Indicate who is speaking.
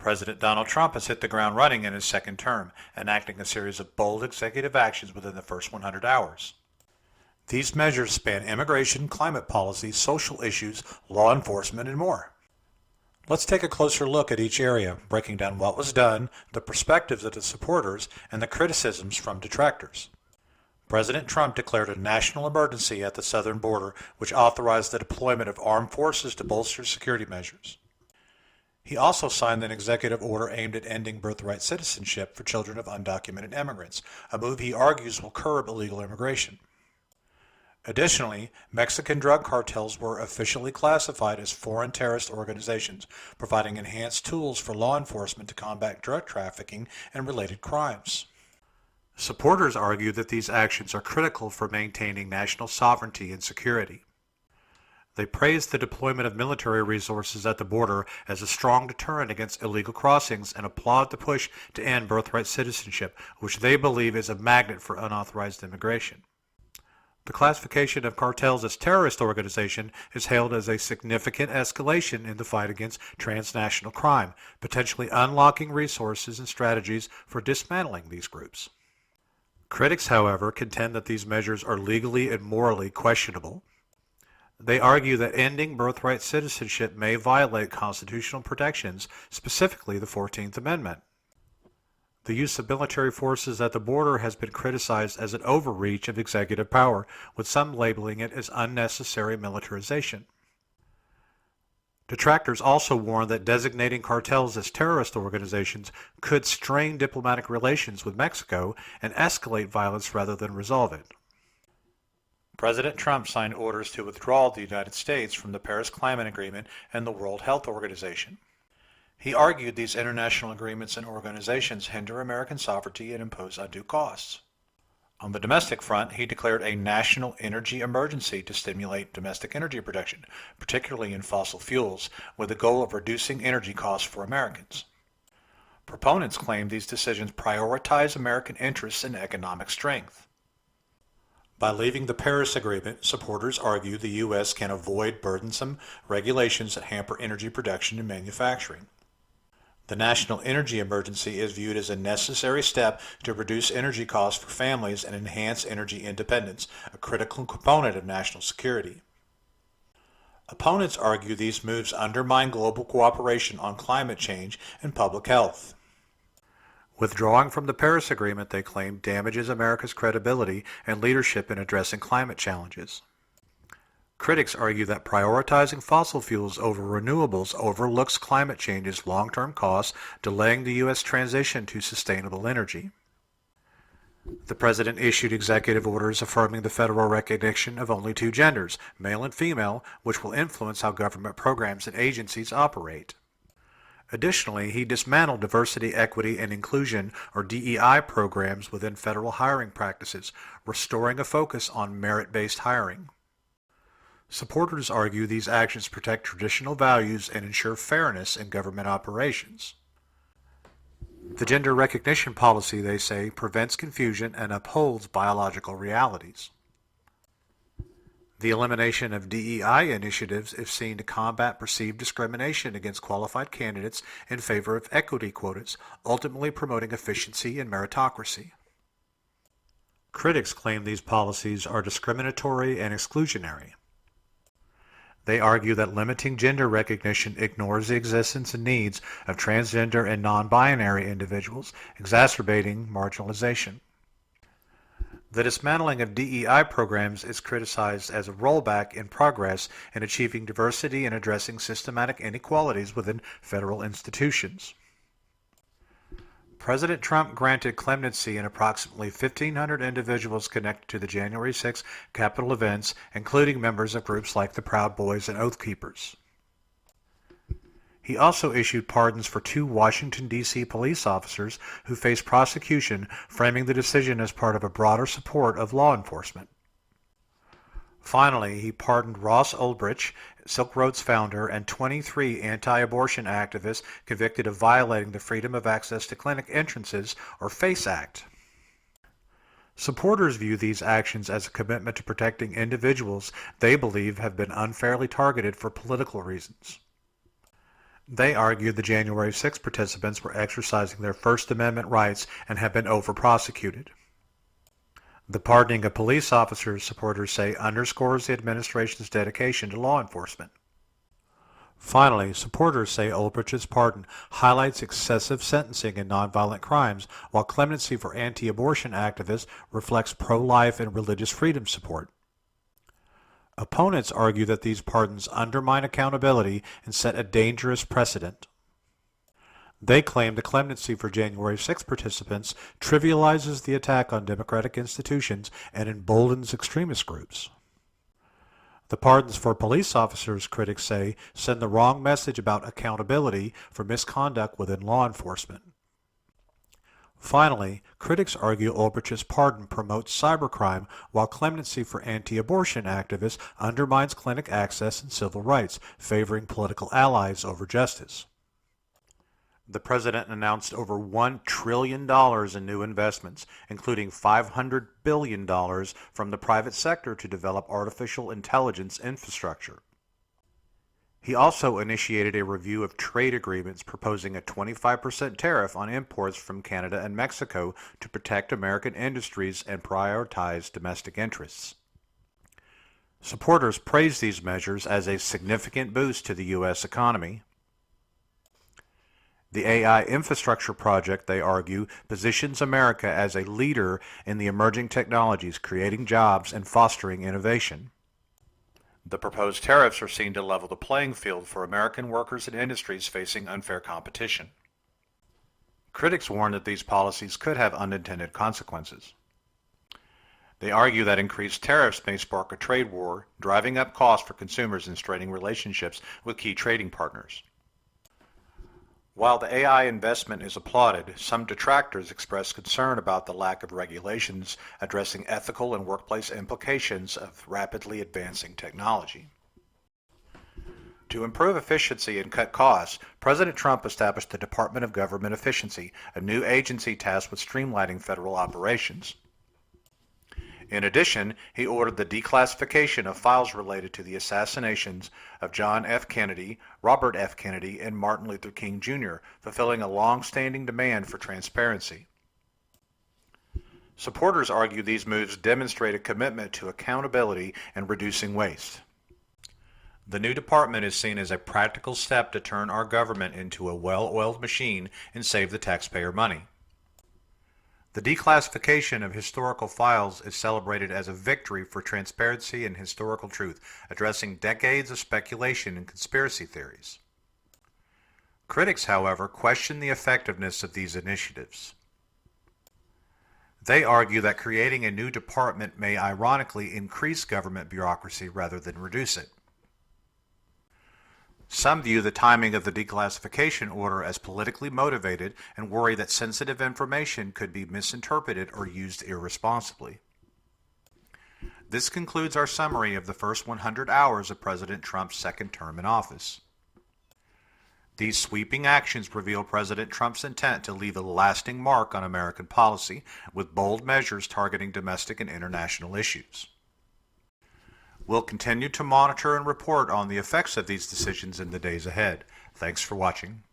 Speaker 1: President Donald Trump has hit the ground running in his second term, enacting a series of bold executive actions within the first 100 hours. These measures span immigration, climate policy, social issues, law enforcement, and more. Let's take a closer look at each area, breaking down what was done, the perspectives of the supporters, and the criticisms from detractors. President Trump declared a national emergency at the southern border, which authorized the deployment of armed forces to bolster security measures. He also signed an executive order aimed at ending birthright citizenship for children of undocumented immigrants, a move he argues will curb illegal immigration. Additionally, Mexican drug cartels were officially classified as foreign terrorist organizations, providing enhanced tools for law enforcement to combat drug trafficking and related crimes. Supporters argue that these actions are critical for maintaining national sovereignty and security. They praised the deployment of military resources at the border as a strong deterrent against illegal crossings and applaud the push to end birthright citizenship, which they believe is a magnet for unauthorized immigration. The classification of cartels as terrorist organization is hailed as a significant escalation in the fight against transnational crime, potentially unlocking resources and strategies for dismantling these groups. Critics, however, contend that these measures are legally and morally questionable. They argue that ending birthright citizenship may violate constitutional protections, specifically the 14th Amendment. The use of military forces at the border has been criticized as an overreach of executive power, with some labeling it as unnecessary militarization. Detractors also warn that designating cartels as terrorist organizations could strain diplomatic relations with Mexico and escalate violence rather than resolve it. President Trump signed orders to withdraw the United States from the Paris Climate Agreement and the World Health Organization. He argued these international agreements and organizations hinder American sovereignty and impose undue costs. On the domestic front, he declared a national energy emergency to stimulate domestic energy production, particularly in fossil fuels, with the goal of reducing energy costs for Americans. Proponents claim these decisions prioritize American interests and economic strength. By leaving the Paris Agreement, supporters argue the U.S. can avoid burdensome regulations that hamper energy production and manufacturing. The national energy emergency is viewed as a necessary step to reduce energy costs for families and enhance energy independence, a critical component of national security. Opponents argue these moves undermine global cooperation on climate change and public health. Withdrawing from the Paris Agreement, they claim, damages America's credibility and leadership in addressing climate challenges. Critics argue that prioritizing fossil fuels over renewables overlooks climate change's long-term costs, delaying the U.S. transition to sustainable energy. The President issued executive orders affirming the federal recognition of only two genders, male and female, which will influence how government programs and agencies operate. Additionally, he dismantled diversity, equity, and inclusion, or DEI, programs within federal hiring practices, restoring a focus on merit-based hiring. Supporters argue these actions protect traditional values and ensure fairness in government operations. The gender recognition policy, they say, prevents confusion and upholds biological realities. The elimination of DEI initiatives is seen to combat perceived discrimination against qualified candidates in favor of equity quotas, ultimately promoting efficiency and meritocracy. Critics claim these policies are discriminatory and exclusionary. They argue that limiting gender recognition ignores the existence and needs of transgender and non-binary individuals, exacerbating marginalization. The dismantling of DEI programs is criticized as a rollback in progress in achieving diversity and addressing systematic inequalities within federal institutions. President Trump granted clemency in approximately 1,500 individuals connected to the January 6 Capitol events, including members of groups like the Proud Boys and Oath Keepers. He also issued pardons for 2 Washington, D.C. police officers who faced prosecution, framing the decision as part of a broader support of law enforcement. Finally, he pardoned Ross Ulbricht, Silk Road's founder, and 23 anti-abortion activists convicted of violating the Freedom of Access to Clinic Entrances, or FACE Act. Supporters view these actions as a commitment to protecting individuals they believe have been unfairly targeted for political reasons. They argue the January 6 participants were exercising their First Amendment rights and have been over-prosecuted. The pardoning of police officers, supporters say, underscores the administration's dedication to law enforcement. Finally, supporters say Ulbricht's pardon highlights excessive sentencing in nonviolent crimes, while clemency for anti-abortion activists reflects pro-life and religious freedom support. Opponents argue that these pardons undermine accountability and set a dangerous precedent. They claim the clemency for January 6 participants trivializes the attack on democratic institutions and emboldens extremist groups. The pardons for police officers, critics say, send the wrong message about accountability for misconduct within law enforcement. Finally, critics argue Ulbricht's pardon promotes cybercrime, while clemency for anti-abortion activists undermines clinic access and civil rights, favoring political allies over justice. The president announced over $1 trillion in new investments, including $500 billion from the private sector to develop artificial intelligence infrastructure. He also initiated a review of trade agreements proposing a 25% tariff on imports from Canada and Mexico to protect American industries and prioritize domestic interests. Supporters praised these measures as a significant boost to the U.S. economy. The AI infrastructure project, they argue, positions America as a leader in the emerging technologies, creating jobs and fostering innovation. The proposed tariffs are seen to level the playing field for American workers and industries facing unfair competition. Critics warn that these policies could have unintended consequences. They argue that increased tariffs may spark a trade war, driving up costs for consumers and straining relationships with key trading partners. While the AI investment is applauded, some detractors express concern about the lack of regulations addressing ethical and workplace implications of rapidly advancing technology. To improve efficiency and cut costs, President Trump established the Department of Government Efficiency, a new agency tasked with streamlining federal operations. In addition, he ordered the declassification of files related to the assassinations of John F. Kennedy, Robert F. Kennedy, and Martin Luther King Jr., fulfilling a long-standing demand for transparency. Supporters argue these moves demonstrate a commitment to accountability and reducing waste. The new department is seen as a practical step to turn our government into a well-oiled machine and save the taxpayer money. The declassification of historical files is celebrated as a victory for transparency and historical truth, addressing decades of speculation and conspiracy theories. Critics, however, question the effectiveness of these initiatives. They argue that creating a new department may ironically increase government bureaucracy rather than reduce it. Some view the timing of the declassification order as politically motivated and worry that sensitive information could be misinterpreted or used irresponsibly. This concludes our summary of the first 100 hours of President Trump's second term in office. These sweeping actions reveal President Trump's intent to leave a lasting mark on American policy, with bold measures targeting domestic and international issues. We'll continue to monitor and report on the effects of these decisions in the days ahead. Thanks for watching.